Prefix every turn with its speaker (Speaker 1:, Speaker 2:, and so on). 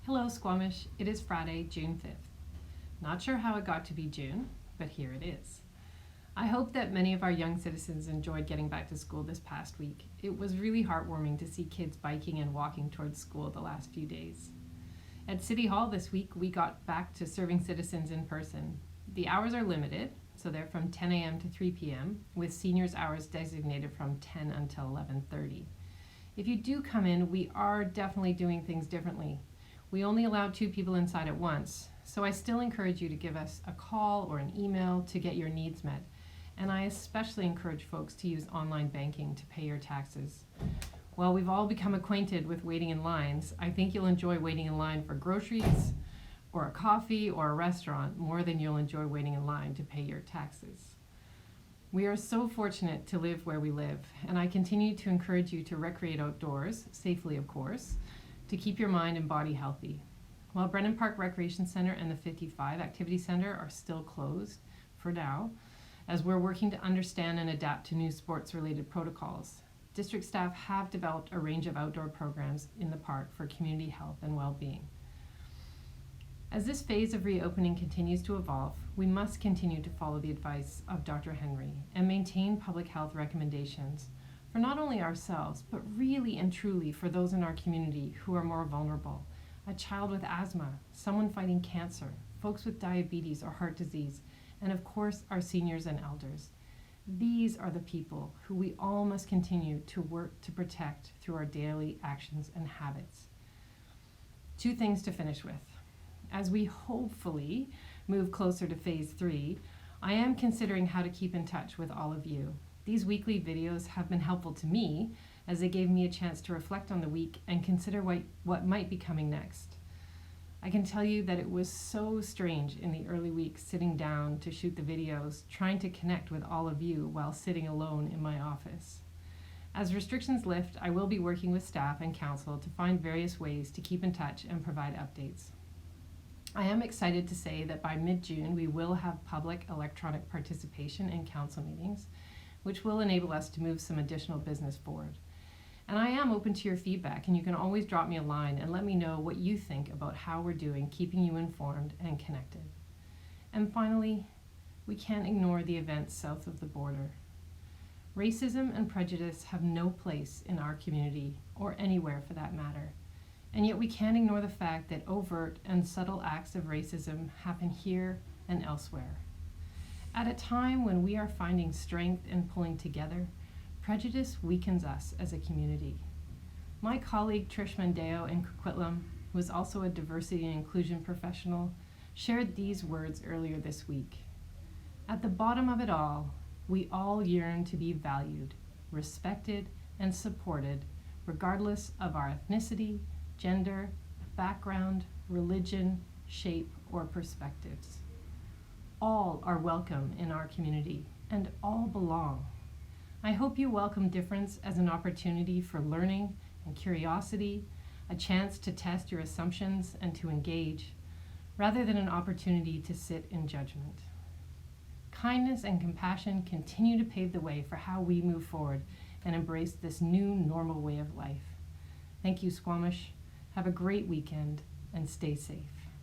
Speaker 1: Hello, Squamish. It is Friday, June 5th. Not sure how it got to be June, but here it is. I hope that many of our young citizens enjoyed getting back to school this past week. It was really heartwarming to see kids biking and walking towards school the last few days. At City Hall this week, we got back to serving citizens in person. The hours are limited, so they're from 10 a.m. to 3 p.m., with seniors' hours designated from 10 until 11:30. If you do come in, we are definitely doing things differently. We only allow 2 people inside at once, so I still encourage you to give us a call or an email to get your needs met. And I especially encourage folks to use online banking to pay your taxes. While we've all become acquainted with waiting in lines, I think you'll enjoy waiting in line for groceries or a coffee or a restaurant more than you'll enjoy waiting in line to pay your taxes. We are so fortunate to live where we live, and I continue to encourage you to recreate outdoors, safely of course, to keep your mind and body healthy. While Brennan Park Recreation Center and the 55 Activity Center are still closed for now, as we're working to understand and adapt to new sports-related protocols, district staff have developed a range of outdoor programs in the park for community health and well-being. As this phase of reopening continues to evolve, we must continue to follow the advice of Dr. Henry and maintain public health recommendations for not only ourselves, but really and truly for those in our community who are more vulnerable. A child with asthma, someone fighting cancer, folks with diabetes or heart disease, and of course our seniors and elders. These are the people who we all must continue to work to protect through our daily actions and habits. 2 things to finish with. As we hopefully move closer to phase 3, I am considering how to keep in touch with all of you. These weekly videos have been helpful to me as they gave me a chance to reflect on the week and consider what might be coming next. I can tell you that it was so strange in the early weeks sitting down to shoot the videos, trying to connect with all of you while sitting alone in my office. As restrictions lift, I will be working with staff and council to find various ways to keep in touch and provide updates. I am excited to say that by mid-June we will have public electronic participation in council meetings, which will enable us to move some additional business forward. And I am open to your feedback, and you can always drop me a line and let me know what you think about how we're doing, keeping you informed and connected. And finally, we can't ignore the events south of the border. Racism and prejudice have no place in our community, or anywhere for that matter. And yet we can't ignore the fact that overt and subtle acts of racism happen here and elsewhere. At a time when we are finding strength in pulling together, prejudice weakens us as a community. My colleague Trish Mandeo in Coquitlam, who is also a diversity and inclusion professional, shared these words earlier this week. At the bottom of it all, we all yearn to be valued, respected, and supported, regardless of our ethnicity, gender, background, religion, shape, or perspectives. All are welcome in our community, and all belong. I hope you welcome difference as an opportunity for learning and curiosity, a chance to test your assumptions and to engage, rather than an opportunity to sit in judgment. Kindness and compassion continue to pave the way for how we move forward and embrace this new normal way of life. Thank you, Squamish. Have a great weekend and stay safe.